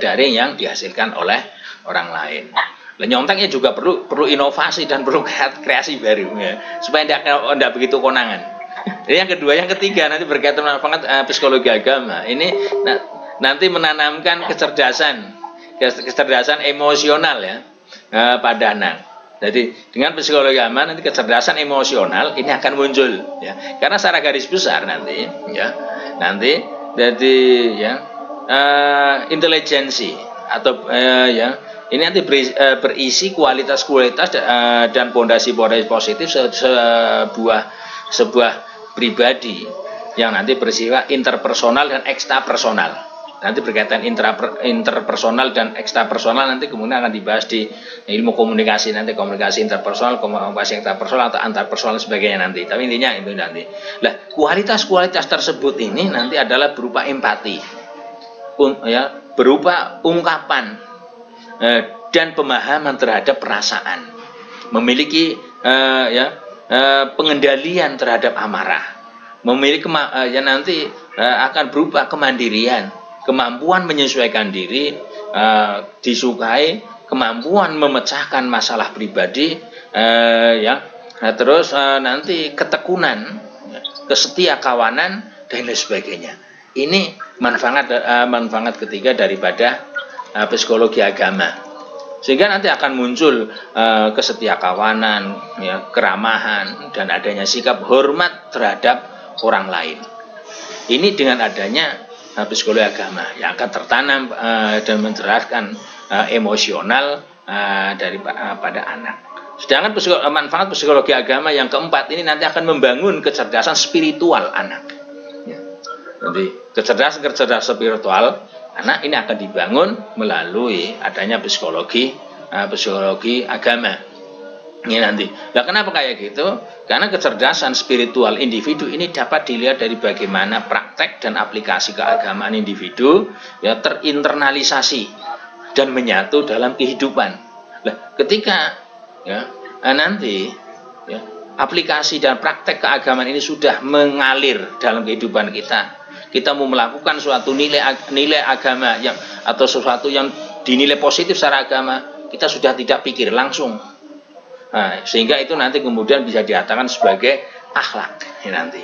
dari yang dihasilkan oleh orang lain. Nyonteknya juga perlu inovasi dan perlu kreasi baru ya, supaya tidak begitu konangan. Yang kedua, yang ketiga nanti berkaitan banget psikologi agama. Ini nanti menanamkan kecerdasan emosional ya pada anak. Jadi dengan psikologi agama nanti kecerdasan emosional ini akan muncul ya. Karena secara garis besar nanti jadi ya intelijensi atau ya ini nanti berisi kualitas dan pondasi positif sebuah pribadi yang nanti bersifat interpersonal dan ekstrapersonal. Nanti berkaitan interpersonal dan ekstrapersonal nanti kemudian akan dibahas di ilmu komunikasi, nanti komunikasi interpersonal, komunikasi ekstrapersonal atau antarpersonal sebagainya nanti. Tapi intinya itu nanti. Lah, kualitas tersebut ini nanti adalah berupa empati, berupa ungkapan dan pemahaman terhadap perasaan, memiliki pengendalian terhadap amarah, memiliki nanti akan berupa kemandirian, kemampuan menyesuaikan diri, disukai, kemampuan memecahkan masalah pribadi, terus nanti ketekunan, kesetiakawanan dan lain sebagainya. Ini manfaat ketiga daripada psikologi agama. Sehingga nanti akan muncul kesetiakawanan, ya, keramahan dan adanya sikap hormat terhadap orang lain. Ini dengan adanya psikologi agama yang akan tertanam dan mencerahkan emosional pada anak. Sedangkan manfaat psikologi agama yang keempat ini nanti akan membangun kecerdasan spiritual anak. Ya. Jadi kecerdasan spiritual anak ini akan dibangun melalui adanya psikologi agama. Ini nanti. Nah, kenapa kayak gitu? Karena kecerdasan spiritual individu ini dapat dilihat dari bagaimana praktek dan aplikasi keagamaan individu ya terinternalisasi dan menyatu dalam kehidupan. Nah, ketika nanti aplikasi dan praktek keagamaan ini sudah mengalir dalam kehidupan kita mau melakukan suatu nilai agama atau sesuatu yang dinilai positif secara agama, kita sudah tidak pikir langsung. Nah, sehingga itu nanti kemudian bisa dikatakan sebagai akhlak nanti.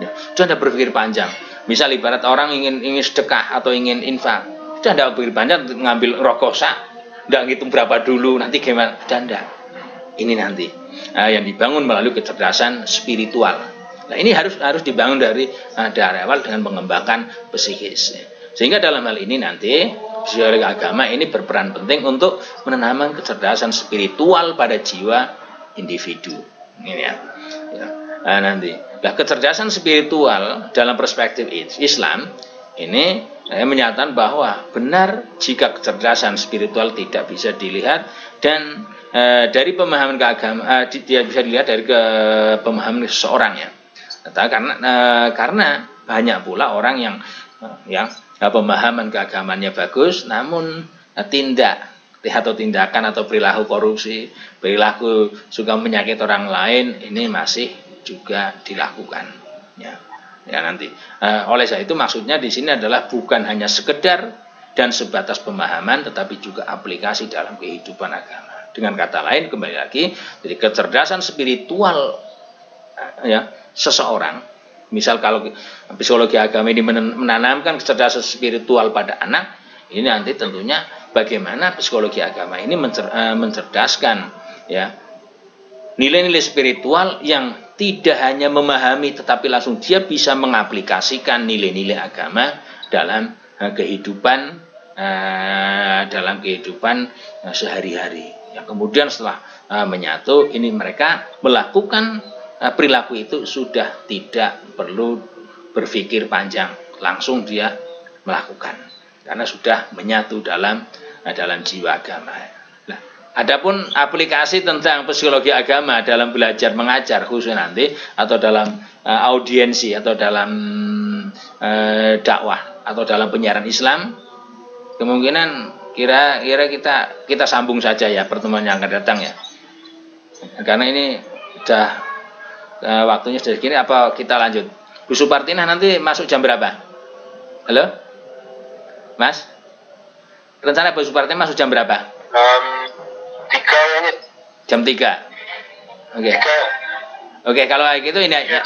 Ya, sudah tidak berpikir panjang. Misal ibarat orang ingin sedekah atau ingin infak, sudah tidak berpikir panjang ngambil rokok sak, tidak ngitung berapa dulu, nanti gimana? Sudah tidak. Ini nanti yang dibangun melalui kecerdasan spiritual. Nah, ini harus dibangun dari awal dengan mengembangkan psikis. Sehingga dalam hal ini nanti psikologi agama ini berperan penting untuk menanamkan kecerdasan spiritual pada jiwa individu. Ini ya. Nah, nanti, kecerdasan spiritual dalam perspektif Islam ini menyatakan bahwa benar jika kecerdasan spiritual tidak bisa dilihat dan dari pemahaman keagamaan dia bisa dilihat dari pemahaman seseorang ya. Karena banyak pula orang yang pemahaman keagamaannya bagus, namun tindakan atau perilaku korupsi, perilaku suka menyakiti orang lain ini masih juga dilakukan. Ya nanti. Oleh sebab itu maksudnya di sini adalah bukan hanya sekedar dan sebatas pemahaman, tetapi juga aplikasi dalam kehidupan agama. Dengan kata lain, kembali lagi, jadi kecerdasan spiritual ya seseorang. Misal kalau psikologi agama ini menanamkan kecerdasan spiritual pada anak, ini nanti tentunya bagaimana psikologi agama ini mencerdaskan ya nilai-nilai spiritual yang tidak hanya memahami tetapi langsung dia bisa mengaplikasikan nilai-nilai agama dalam kehidupan sehari-hari. Yang kemudian setelah menyatu ini mereka melakukan perilaku itu sudah tidak perlu berpikir panjang, langsung dia melakukan karena sudah menyatu dalam jiwa agama. Nah, adapun aplikasi tentang psikologi agama dalam belajar mengajar khusus nanti atau dalam audiensi atau dalam dakwah atau dalam penyiaran Islam, kemungkinan kira-kira kita sambung saja ya pertemuan yang akan datang ya. Karena ini sudah waktunya sudah segini, apa kita lanjut? Bu Supartina nanti masuk jam berapa? Halo? Mas? Rencana Bu Supartina masuk jam berapa? 3 menit. Jam 3. Oke. Oke, kalau kayak gitu ini ya.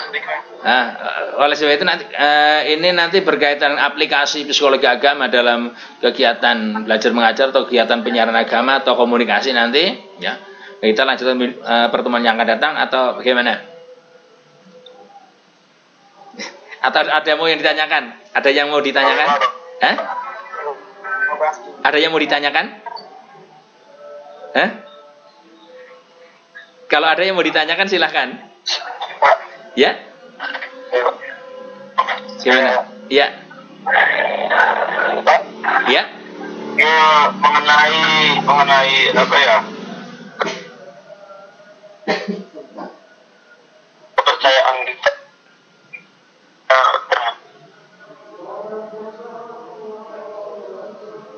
Oleh sebab itu nanti berkaitan aplikasi psikologi agama dalam kegiatan belajar mengajar atau kegiatan penyiaran agama atau komunikasi nanti ya. Kita lanjutkan pertemuan yang akan datang atau bagaimana? Atau ada yang mau yang ditanyakan? Ada yang mau ditanyakan? Hah? Ada yang mau ditanyakan? Hah? Kalau ada yang mau ditanyakan silahkan. Ya? Gimana? Ya. Ya? Mengenai apa ya? Kepercayaan kita.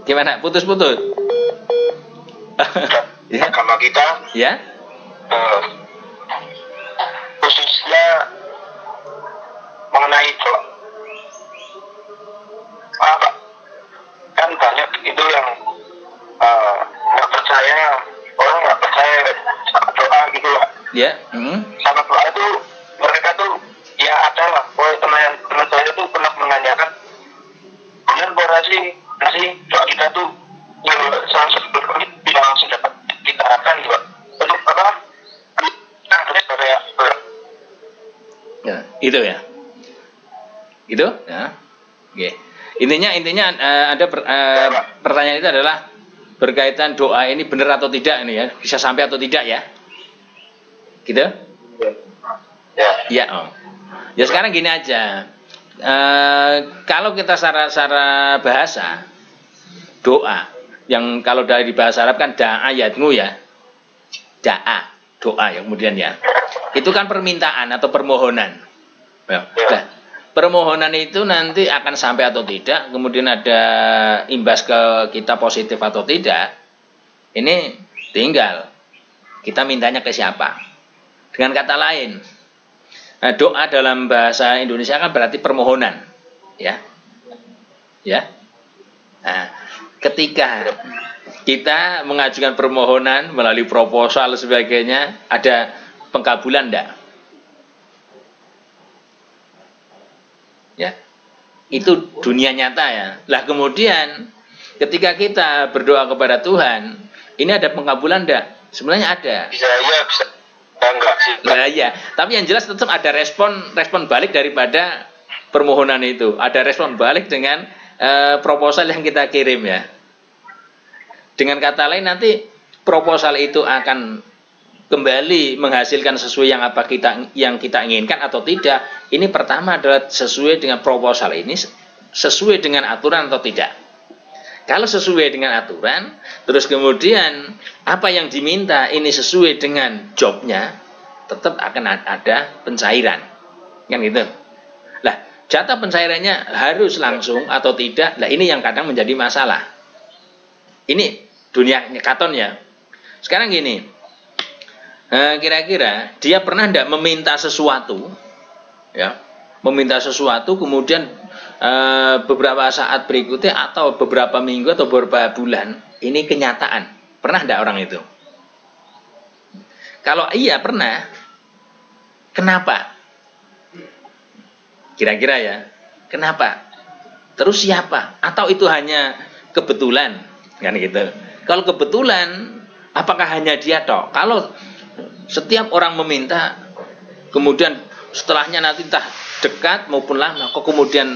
Gimana? Putus-putus? Ya. Agama kita. Ya? Khususnya mengenai itu kan banyak itu yang nggak percaya, orang nggak percaya sama doa gitu lah. Ya. Sama doa itu mereka tuh ya ada lah. Teman saya tuh pernah menanyakan benar berarti doa kita tuh langsung bisa langsung dapat kita akan juga untuk apa? Ya, itu ya. Gitu ya. Oke. Intinya ada pertanyaan itu adalah berkaitan doa ini benar atau tidak ini ya, bisa sampai atau tidak ya. Gitu? Ya. Ya, Ya sekarang gini aja. Kalau kita secara bahasa doa yang kalau dari bahasa Arab kan da'a yad'u ya. Da'a, doa ya kemudian ya. Itu kan permintaan atau permohonan. Nah, permohonan itu nanti akan sampai atau tidak, kemudian ada imbas ke kita positif atau tidak. Ini tinggal kita mintanya ke siapa. Dengan kata lain, doa dalam bahasa Indonesia kan berarti permohonan, ya. Nah, ketika kita mengajukan permohonan melalui proposal sebagainya, ada pengkabulan enggak? Ya. Itu dunia nyata ya. Lah kemudian ketika kita berdoa kepada Tuhan, ini ada pengkabulan enggak? Sebenarnya ada. Bisa ya, bisa enggak sih. Nah, ya, tapi yang jelas tetap ada respon balik daripada permohonan itu. Ada respon balik dengan proposal yang kita kirim ya. Dengan kata lain nanti proposal itu akan kembali menghasilkan sesuai yang kita inginkan atau tidak. Ini pertama adalah sesuai dengan proposal ini, sesuai dengan aturan atau tidak. Kalau sesuai dengan aturan, terus kemudian apa yang diminta ini sesuai dengan jobnya, tetap akan ada pencairan, kan gitu. Lah, jatah pencairannya harus langsung atau tidak. Lah ini yang kadang menjadi masalah. Ini dunia katon ya. Sekarang gini, kira-kira dia pernah tidak meminta sesuatu, ya, meminta sesuatu kemudian beberapa saat berikutnya atau beberapa minggu atau beberapa bulan ini kenyataan, pernah tidak orang itu? Kalau iya pernah, kenapa? Kira-kira ya, kenapa? Terus siapa? Atau itu hanya kebetulan, kan gitu? Kalau kebetulan, apakah hanya dia toh? Kalau setiap orang meminta, kemudian setelahnya nanti entah dekat maupun lama, kok kemudian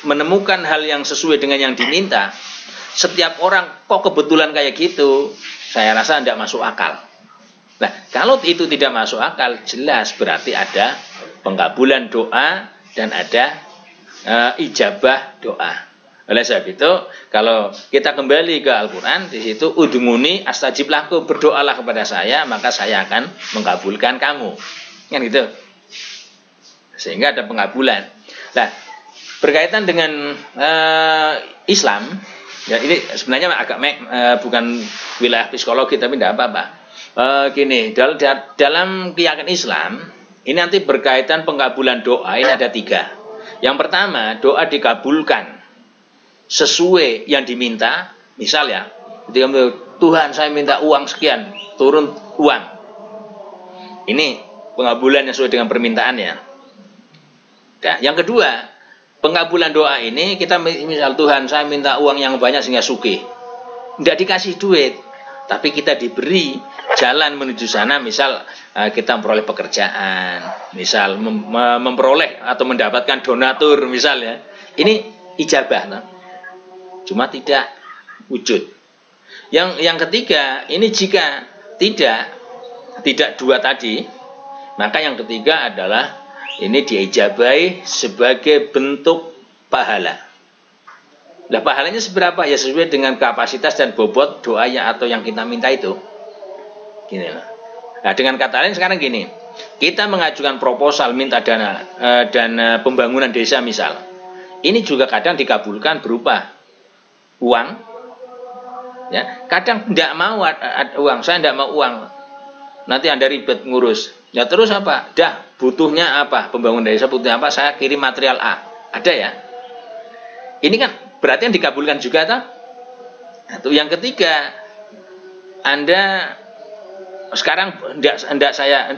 menemukan hal yang sesuai dengan yang diminta, setiap orang kok kebetulan kayak gitu, saya rasa tidak masuk akal. Nah, kalau itu tidak masuk akal, jelas berarti ada pengkabulan doa dan ada ijabah doa. Oleh sebab itu, kalau kita kembali ke Al-Quran, di situ udhunguni astajib lakum, berdoalah kepada saya, maka saya akan mengabulkan kamu. Kan gitu. Sehingga ada pengabulan. Nah, berkaitan dengan Islam, ya ini sebenarnya agak bukan wilayah psikologi, tapi tidak apa-apa. Gini, dalam keyakinan Islam, ini nanti berkaitan pengabulan doa, ini ada 3. Yang pertama, doa dikabulkan sesuai yang diminta. Misal ya, ketika Tuhan saya minta uang sekian, turun uang, ini pengabulan yang sesuai dengan permintaannya. Nah, yang kedua, pengabulan doa ini kita misal Tuhan saya minta uang yang banyak sehingga sugih, tidak dikasih duit, tapi kita diberi jalan menuju sana. Misal kita memperoleh pekerjaan, misal memperoleh atau mendapatkan donatur misalnya, ini ijabah, nah? Cuma tidak wujud. Yang ketiga, ini jika tidak dua tadi, maka yang ketiga adalah ini diijabahi sebagai bentuk pahala. Nah, pahalanya seberapa? Ya sesuai dengan kapasitas dan bobot doanya atau yang kita minta itu. Gini lah. Nah, dengan kata lain sekarang gini, kita mengajukan proposal minta dana pembangunan desa misal. Ini juga kadang dikabulkan berupa uang, ya, kadang tidak mau uang, saya tidak mau uang, nanti Anda ribet ngurus, ya terus apa? Dah, butuhnya apa? Pembangunan desa butuhnya apa? Saya kirim material A, ada ya? Ini kan berarti yang dikabulkan juga, toh? Nah, itu yang ketiga, Anda sekarang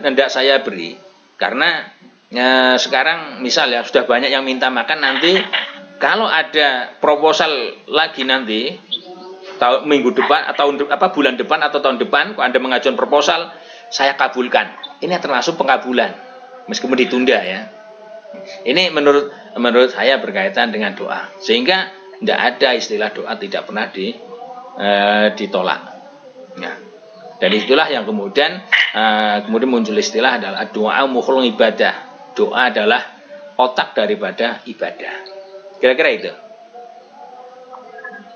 hendak saya beri, karena ya, sekarang misal ya sudah banyak yang minta makan, nanti kalau ada proposal lagi nanti minggu depan atau bulan depan atau tahun depan, kalau Anda mengajukan proposal, saya kabulkan. Ini termasuk pengkabulan meskipun ditunda ya. Ini menurut saya berkaitan dengan doa, sehingga tidak ada istilah doa tidak pernah ditolak. Nah, dari itulah yang kemudian muncul istilah adalah doa mukhul ibadah. Doa adalah otak daripada ibadah. Kira-kira itu.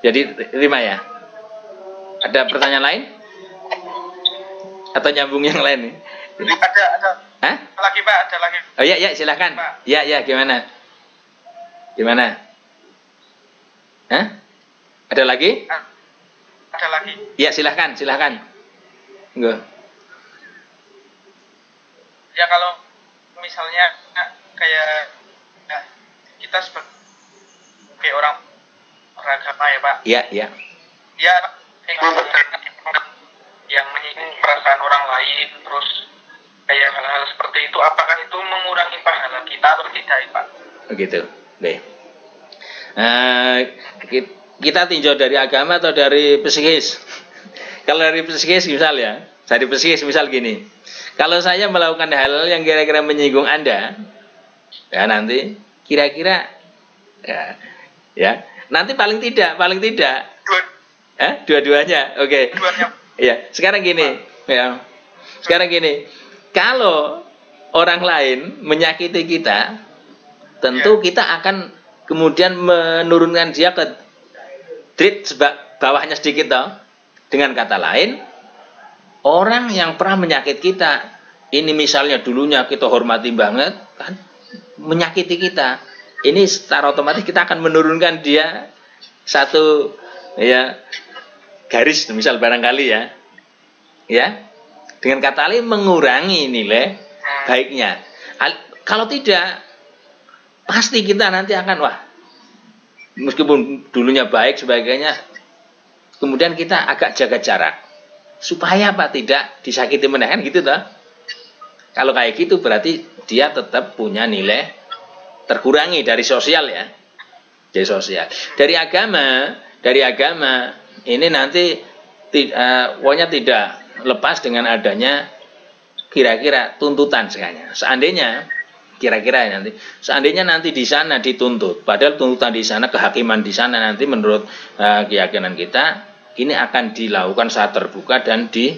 Jadi terima ya. Ada pertanyaan lain? Atau nyambung yang lain nih? Ada. Hah? Lagi Pak, ada lagi. Oh ya silakan. Ya gimana? Gimana? Hah? Ada lagi? Ada lagi. Ya silakan. Enggak. Ya kalau misalnya kayak kita sebagai orang beragama ya Pak. Iya. Ya yang menyinggung perasaan orang lain, terus kayak hal-hal seperti itu, apakah itu mengurangi pahala kita atau tidak, Pak? Begitu. Oke. Kita tinjau dari agama atau dari psikis? Kalau dari psikis misal ya, dari psikis misal gini, kalau saya melakukan hal yang kira-kira menyinggung Anda, ya nanti kira-kira ya nanti paling tidak dua-duanya, oke. Ya, sekarang gini, ya. Sekarang gini, kalau orang lain menyakiti kita, tentu kita akan kemudian menurunkan dia ke treat bawahnya sedikit toh. Dengan kata lain, orang yang pernah menyakiti kita, ini misalnya dulunya kita hormati banget, kan, menyakiti kita, ini secara otomatis kita akan menurunkan dia satu ya garis, misal barangkali ya, dengan kata lain mengurangi nilai baiknya. Kalau tidak, pasti kita nanti akan meskipun dulunya baik sebagainya, kemudian kita agak jaga jarak supaya tidak disakiti menahan gitu toh. Kalau kayak gitu berarti dia tetap punya nilai terkurangi dari sosial ya, dari sosial. Dari agama ini nanti pokoknya tidak lepas dengan adanya kira-kira tuntutan sekalian. Seandainya nanti di sana dituntut, padahal tuntutan di sana, kehakiman di sana nanti menurut keyakinan kita ini akan dilakukan saat terbuka dan di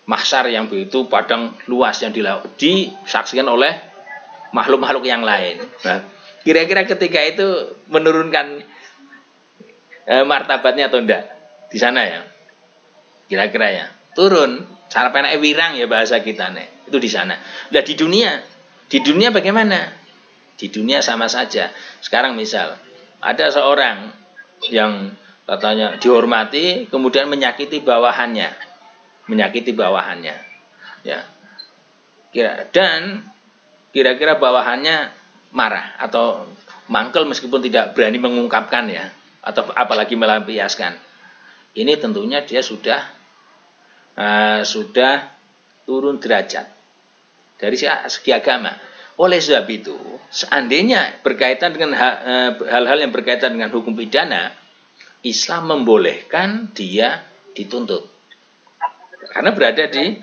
mahsyar yang begitu padang luas yang disaksikan oleh makhluk-makhluk yang lain. Nah, kira-kira ketika itu menurunkan martabatnya atau enggak di sana ya? Kira-kira ya, turun. Cara penak wirang ya bahasa kita nih. Itu di sana. Nah, di dunia bagaimana? Di dunia sama saja. Sekarang misal ada seorang yang katanya dihormati, kemudian menyakiti bawahannya, ya. Dan kira-kira bawahannya marah atau mangkel meskipun tidak berani mengungkapkan ya, atau apalagi melampiaskan. Ini tentunya dia sudah turun derajat dari segi agama. Oleh sebab itu, seandainya berkaitan dengan hal-hal yang berkaitan dengan hukum pidana, Islam membolehkan dia dituntut karena berada di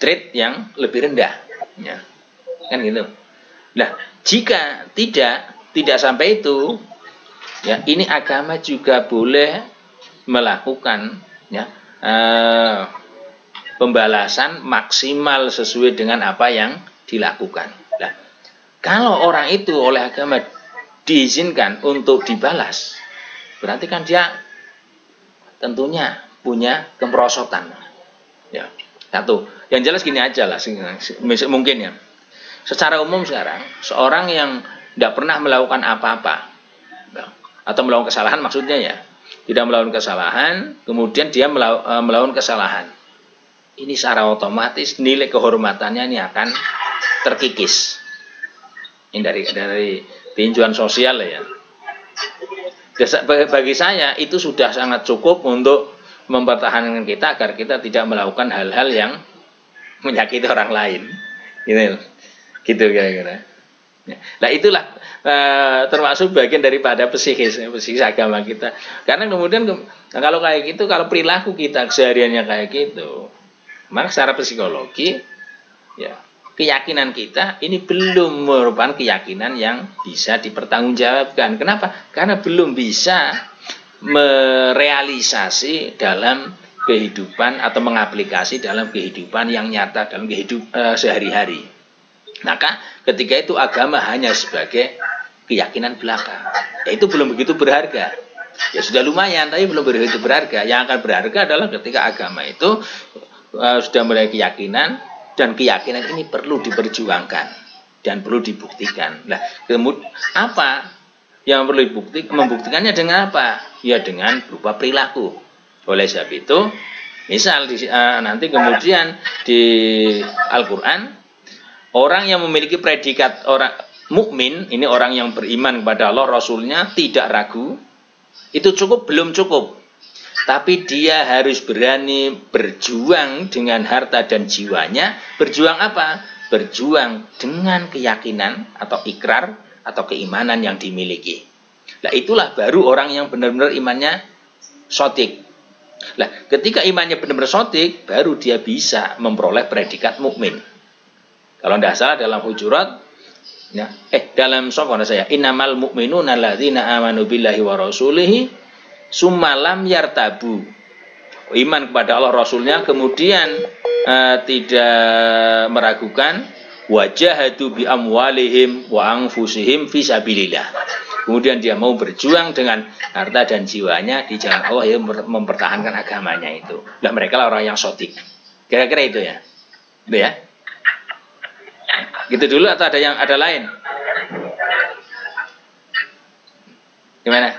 trade yang lebih rendah, ya. Kan gitu. Nah, jika tidak sampai itu, ya ini agama juga boleh melakukan ya pembalasan maksimal sesuai dengan apa yang dilakukan. Nah, kalau orang itu oleh agama diizinkan untuk dibalas, berarti kan dia tentunya punya kemerosotan. Ya, satu. Yang jelas gini aja lah, mungkin ya. Secara umum sekarang, seorang yang tidak pernah melakukan apa-apa, atau melakukan kesalahan maksudnya ya, tidak melakukan kesalahan, kemudian dia melakukan kesalahan. Ini secara otomatis nilai kehormatannya ini akan terkikis. Ini dari tinjauan sosial ya. Bagi saya itu sudah sangat cukup untuk mempertahankan kita agar kita tidak melakukan hal-hal yang menyakiti orang lain. Gitu kira-kira. Nah itulah termasuk bagian daripada psikis agama kita. Karena kemudian kalau kayak gitu, kalau perilaku kita kesehariannya kayak gitu, maka secara psikologi ya keyakinan kita ini belum merupakan keyakinan yang bisa dipertanggungjawabkan. Kenapa? Karena belum bisa merealisasi dalam kehidupan atau mengaplikasi dalam kehidupan yang nyata, dalam kehidupan sehari-hari. Maka ketika itu agama hanya sebagai keyakinan belaka, ya itu belum begitu berharga. Ya sudah lumayan, tapi belum begitu berharga. Yang akan berharga adalah ketika agama itu sudah mulai keyakinan, dan keyakinan ini perlu diperjuangkan dan perlu dibuktikan. Nah, kemudian apa yang perlu membuktikannya dengan apa? Ya dengan berupa perilaku. Oleh sebab itu, misal nanti kemudian di Al-Quran, orang yang memiliki predikat orang mukmin, ini orang yang beriman kepada Allah, Rasulnya, tidak ragu, Itu cukup belum cukup. Tapi dia harus berani berjuang dengan harta dan jiwanya. Berjuang apa? Berjuang dengan keyakinan atau ikrar atau keimanan yang dimiliki. Nah, itulah baru orang yang benar-benar imannya sotik. Nah, ketika imannya benar-benar sotik, baru dia bisa memperoleh predikat mukmin. Kalau tidak salah dalam Hujurat, ya, dalam sopana saya, innamal mu'minuna alladzina amanu billahi wa rasulihi summalam yartabu. Iman kepada Allah Rasulnya, kemudian tidak meragukan, wajahadu bi amwalihim wa anfusihim fi sabilillah. Kemudian dia mau berjuang dengan harta dan jiwanya di jalan Allah yang mempertahankan agamanya itu. Nah, mereka lah orang yang sotik. Kira-kira itu ya. Itu ya. Gitu dulu atau ada lain? Gimana?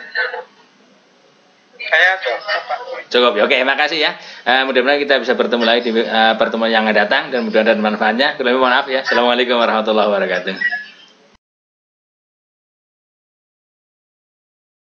Saya cukup, Pak. Cukup ya. Oke, makasih ya. Mudah-mudahan kita bisa bertemu lagi di pertemuan yang akan datang dan mudah-mudahan ada manfaatnya. Kurang lebih mohon maaf ya. Assalamualaikum warahmatullahi wabarakatuh.